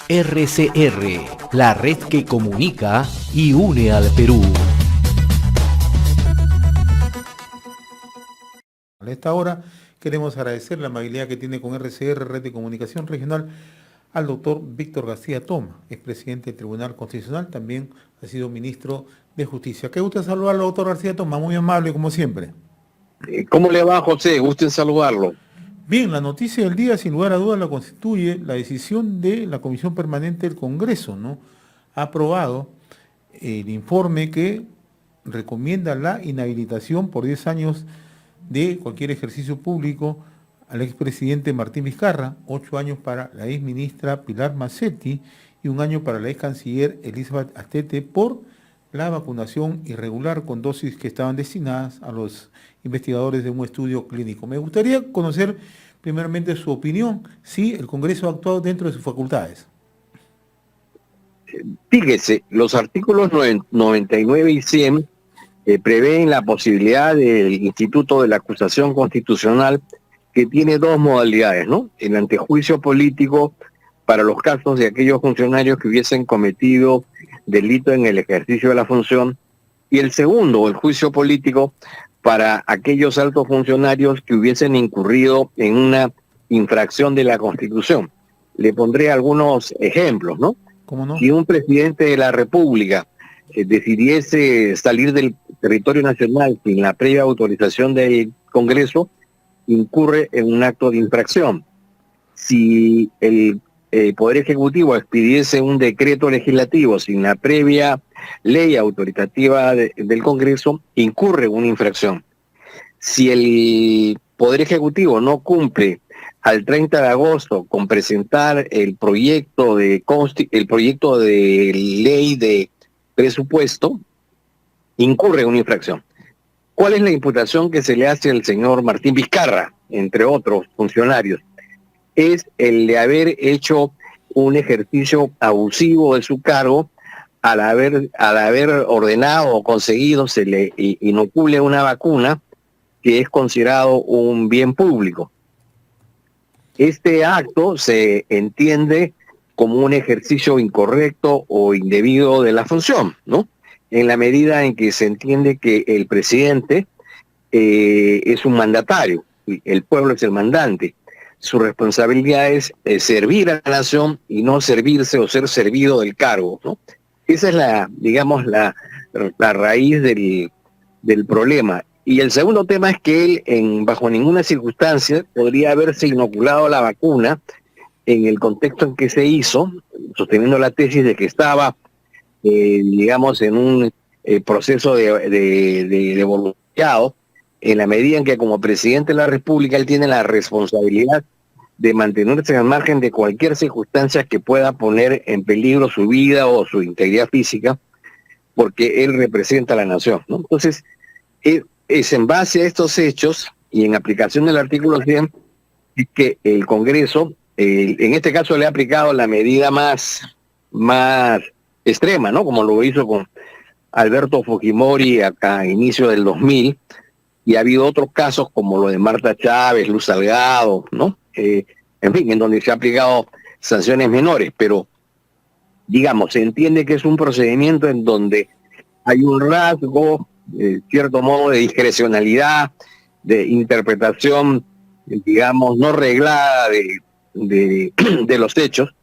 RCR, la red que comunica y une al Perú. A esta hora queremos agradecer la amabilidad que tiene con RCR, Red de Comunicación Regional, al doctor Víctor García Toma, expresidente del Tribunal Constitucional, también ha sido ministro de Justicia. Qué gusto saludarlo, doctor García Toma, muy amable como siempre. ¿Cómo le va, José? Gusto en saludarlo. Bien, la noticia del día, sin lugar a dudas, la constituye la decisión de la Comisión Permanente del Congreso, ¿no? Ha aprobado el informe que recomienda la inhabilitación por 10 años de cualquier ejercicio público al expresidente Martín Vizcarra, 8 años para la exministra Pilar Macetti y 1 año para la ex canciller Elizabeth Astete por la vacunación irregular con dosis que estaban destinadas a los investigadores de un estudio clínico. Me gustaría conocer primeramente su opinión, si el Congreso ha actuado dentro de sus facultades. Fíjese, los artículos 99 y 100 prevén la posibilidad del Instituto de la Acusación Constitucional, que tiene dos modalidades, ¿no? El antejuicio político para los casos de aquellos funcionarios que hubiesen cometido delito en el ejercicio de la función, y el segundo, el juicio político para aquellos altos funcionarios que hubiesen incurrido en una infracción de la Constitución. Le pondré algunos ejemplos, ¿no? ¿Cómo no? Si un presidente de la República decidiese salir del territorio nacional sin la previa autorización del Congreso, incurre en un acto de infracción. Si el Poder Ejecutivo expidiese un decreto legislativo sin la previa ley autoritativa del Congreso, incurre en una infracción. Si el Poder Ejecutivo no cumple al 30 de agosto con presentar el proyecto de ley de presupuesto, incurre en una infracción. ¿Cuál es la imputación que se le hace al señor Martín Vizcarra, entre otros funcionarios? Es el de haber hecho un ejercicio abusivo de su cargo al haber ordenado o conseguido se le inocule una vacuna que es considerado un bien público. Este acto se entiende como un ejercicio incorrecto o indebido de la función, ¿no? En la medida en que se entiende que el presidente es un mandatario, el pueblo es el mandante. Su responsabilidad es servir a la nación y no servirse o ser servido del cargo, ¿no? Esa es la raíz del problema. Y el segundo tema es que él, bajo ninguna circunstancia, podría haberse inoculado la vacuna en el contexto en que se hizo, sosteniendo la tesis de que estaba, en un proceso de voluntariado, en la medida en que como presidente de la República él tiene la responsabilidad de mantenerse al margen de cualquier circunstancia que pueda poner en peligro su vida o su integridad física, porque él representa a la nación, ¿no? Entonces, es en base a estos hechos y en aplicación del artículo 100 que el Congreso, en este caso le ha aplicado la medida más extrema, ¿no? Como lo hizo con Alberto Fujimori acá a inicio del 2000, y ha habido otros casos como lo de Marta Chávez, Luz Salgado, ¿no? En fin, en donde se ha aplicado sanciones menores, pero digamos, se entiende que es un procedimiento en donde hay un rasgo, cierto modo, de discrecionalidad, de interpretación, digamos, no reglada de los hechos,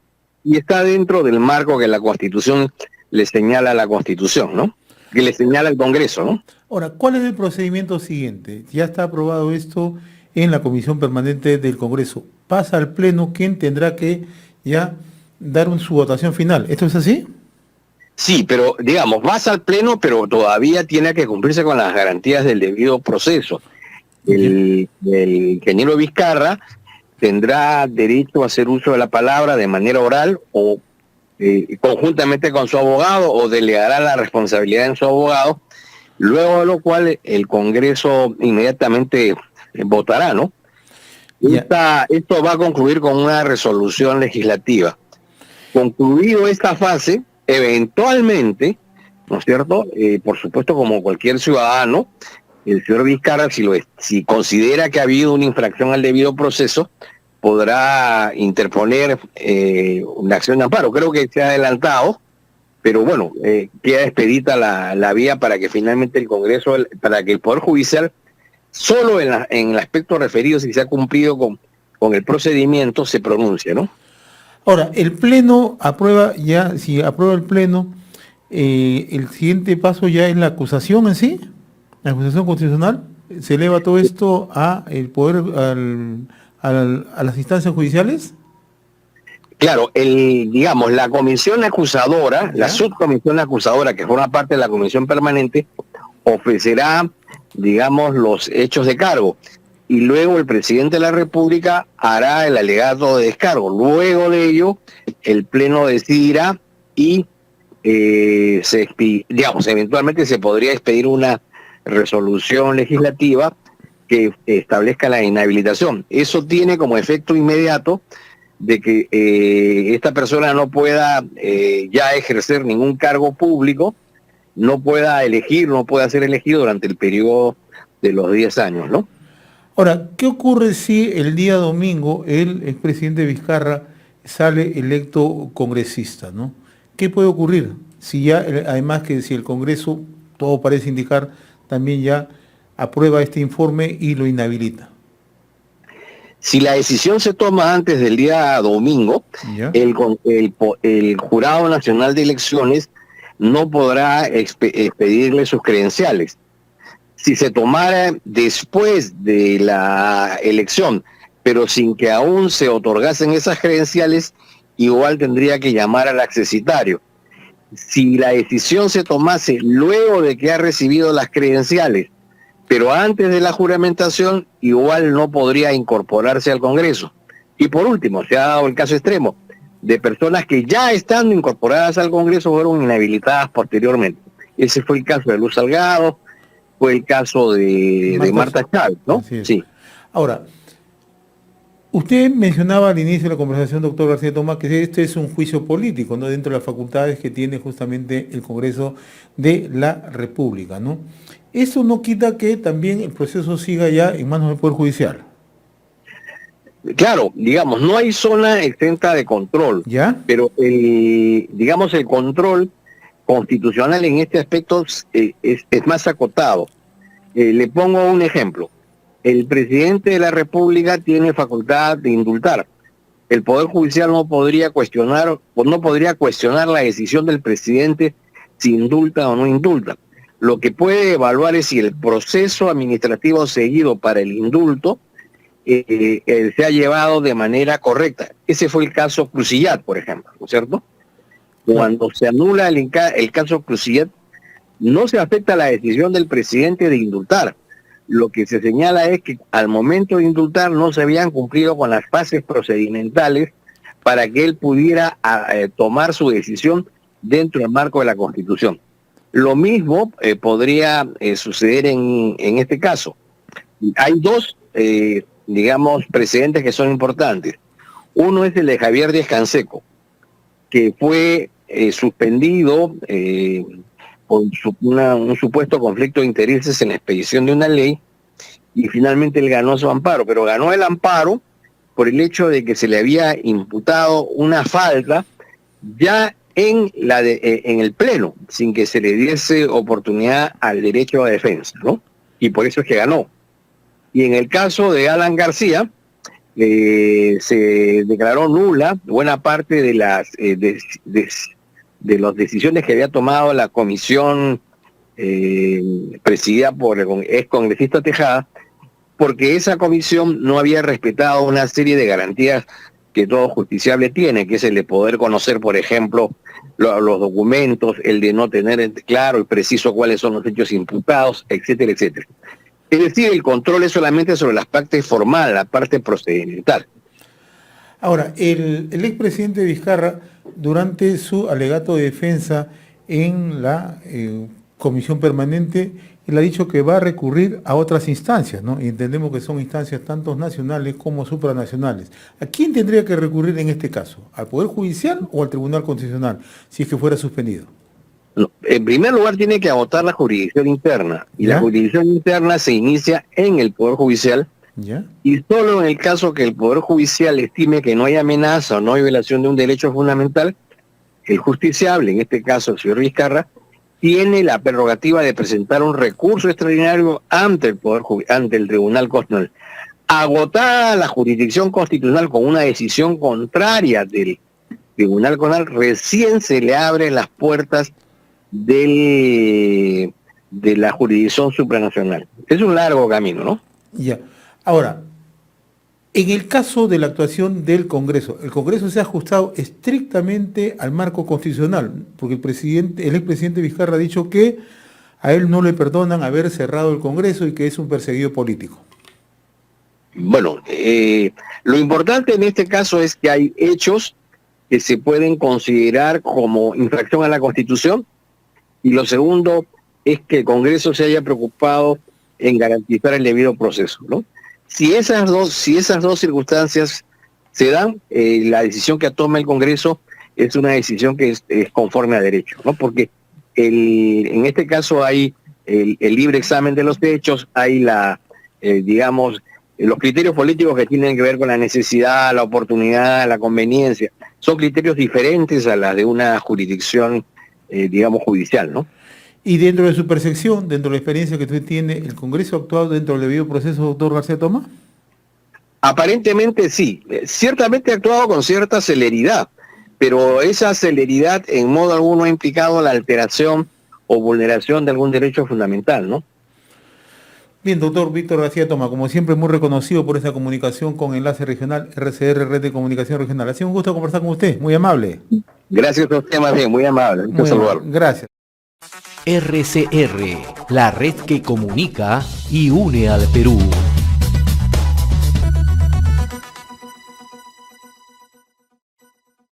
y está dentro del marco que la Constitución le señala a la Constitución, ¿no? Que le señala al Congreso, ¿no? Ahora, ¿cuál es el procedimiento siguiente? Ya está aprobado esto en la Comisión Permanente del Congreso. Pasa al Pleno, ¿quién tendrá que ya dar su votación final? ¿Esto es así? Sí, pero digamos, vas al Pleno, pero todavía tiene que cumplirse con las garantías del debido proceso. El ingeniero Vizcarra tendrá derecho a hacer uso de la palabra de manera oral o conjuntamente con su abogado, o delegará la responsabilidad en su abogado, luego de lo cual el Congreso inmediatamente votará, ¿no? Esto va a concluir con una resolución legislativa. Concluido esta fase, eventualmente, ¿no es cierto? Por supuesto, como cualquier ciudadano, el señor Vizcarra, si considera que ha habido una infracción al debido proceso, podrá interponer una acción de amparo. Creo que se ha adelantado, pero bueno, queda expedita la vía para que finalmente el Congreso, para que el Poder Judicial, solo en el aspecto referido, si se ha cumplido con el procedimiento, se pronuncie, ¿no? Ahora, el Pleno aprueba ya, si aprueba el Pleno, el siguiente paso ya es la acusación en sí, la acusación constitucional, se eleva todo esto a el poder, a las instancias judiciales. Claro, digamos, la comisión acusadora, ¿Ya? la subcomisión acusadora, que forma parte de la comisión permanente, ofrecerá, digamos, los hechos de cargo. Y luego el presidente de la República hará el alegato de descargo. Luego de ello, el Pleno decidirá y, digamos, eventualmente se podría expedir una resolución legislativa que establezca la inhabilitación. Eso tiene como efecto inmediato de que esta persona no pueda ya ejercer ningún cargo público, no pueda elegir, no pueda ser elegido durante el periodo de los 10 años, ¿no? Ahora, ¿qué ocurre si el día domingo el expresidente Vizcarra sale electo congresista, ¿no? ¿Qué puede ocurrir? Si ya, además que si el Congreso, todo parece indicar, también ya aprueba este informe y lo inhabilita. Si la decisión se toma antes del día domingo, ¿Ya? el Jurado Nacional de Elecciones no podrá expedirle sus credenciales. Si se tomara después de la elección, pero sin que aún se otorgasen esas credenciales, igual tendría que llamar al accesitario. Si la decisión se tomase luego de que ha recibido las credenciales, pero antes de la juramentación, igual no podría incorporarse al Congreso. Y por último, se ha dado el caso extremo de personas que ya estando incorporadas al Congreso fueron inhabilitadas posteriormente. Ese fue el caso de Luz Salgado, fue el caso de Marta Chávez, ¿no? Sí. Ahora, usted mencionaba al inicio de la conversación, doctor García Tomás, que este es un juicio político, ¿no? Dentro de las facultades que tiene justamente el Congreso de la República, ¿no? Eso no quita que también el proceso siga ya en manos del Poder Judicial. Claro, digamos, no hay zona exenta de control, ¿Ya? pero digamos, el control constitucional en este aspecto es más acotado. Le pongo un ejemplo. El presidente de la República tiene facultad de indultar. El Poder Judicial no podría cuestionar la decisión del presidente si indulta o no indulta. Lo que puede evaluar es si el proceso administrativo seguido para el indulto se ha llevado de manera correcta. Ese fue el caso Crucillat, por ejemplo, ¿no es cierto? Cuando se anula el caso Crucillat, no se afecta la decisión del presidente de indultar. Lo que se señala es que al momento de indultar no se habían cumplido con las fases procedimentales para que él pudiera tomar su decisión dentro del marco de la Constitución. Lo mismo podría suceder en este caso. Hay dos, digamos, precedentes que son importantes. Uno es el de Javier Díaz-Canseco, que fue suspendido por un supuesto conflicto de intereses en la expedición de una ley, y finalmente él ganó su amparo, pero ganó el amparo por el hecho de que se le había imputado una falta ya en el Pleno, sin que se le diese oportunidad al derecho a defensa, ¿no? Y por eso es que ganó. Y en el caso de Alan García, se declaró nula buena parte de las decisiones que había tomado la comisión presidida por el ex congresista Tejada, porque esa comisión no había respetado una serie de garantías que todo justiciable tiene, que es el de poder conocer, por ejemplo, los documentos, el de no tener claro y preciso cuáles son los hechos imputados, etcétera, etcétera. Es decir, el control es solamente sobre la parte formal, la parte procedimental. Ahora, el expresidente Vizcarra, durante su alegato de defensa en la comisión permanente, él ha dicho que va a recurrir a otras instancias, ¿no? Y entendemos que son instancias tanto nacionales como supranacionales. ¿A quién tendría que recurrir en este caso? ¿Al Poder Judicial o al Tribunal Constitucional, si es que fuera suspendido? No, en primer lugar tiene que agotar la jurisdicción interna, y ¿Ya? la jurisdicción interna se inicia en el Poder Judicial ¿Ya? Y solo en el caso que el Poder Judicial estime que no hay amenaza o no hay violación de un derecho fundamental, el justiciable, en este caso el señor Vizcarra, tiene la prerrogativa de presentar un recurso extraordinario ante ante el Tribunal Constitucional. Agotada la jurisdicción constitucional con una decisión contraria del Tribunal Constitucional, recién se le abren las puertas de la jurisdicción supranacional. Es un largo camino, ¿no? Ya. Ahora, en el caso de la actuación del Congreso, el Congreso se ha ajustado estrictamente al marco constitucional, porque el expresidente Vizcarra ha dicho que a él no le perdonan haber cerrado el Congreso y que es un perseguido político. Bueno, lo importante en este caso es que hay hechos que se pueden considerar como infracción a la Constitución, y lo segundo es que el Congreso se haya preocupado en garantizar el debido proceso, ¿no? Si esas dos circunstancias se dan, la decisión que toma el Congreso es una decisión que es conforme a derecho, ¿no? Porque en este caso hay el libre examen de los hechos, hay digamos, los criterios políticos que tienen que ver con la necesidad, la oportunidad, la conveniencia. Son criterios diferentes a las de una jurisdicción, digamos, judicial, ¿no? Y dentro de su percepción, dentro de la experiencia que usted tiene, ¿el Congreso ha actuado dentro del debido proceso, doctor García Tomás? Aparentemente sí. Ciertamente ha actuado con cierta celeridad, pero esa celeridad en modo alguno ha implicado la alteración o vulneración de algún derecho fundamental, ¿no? Bien, doctor Víctor García Tomás, como siempre muy reconocido por esta comunicación con Enlace Regional, RCR, Red de Comunicación Regional. Ha sido un gusto conversar con usted, muy amable. Gracias a usted, más bien, muy amable. Muy amable. Gracias. RCR, la red que comunica y une al Perú.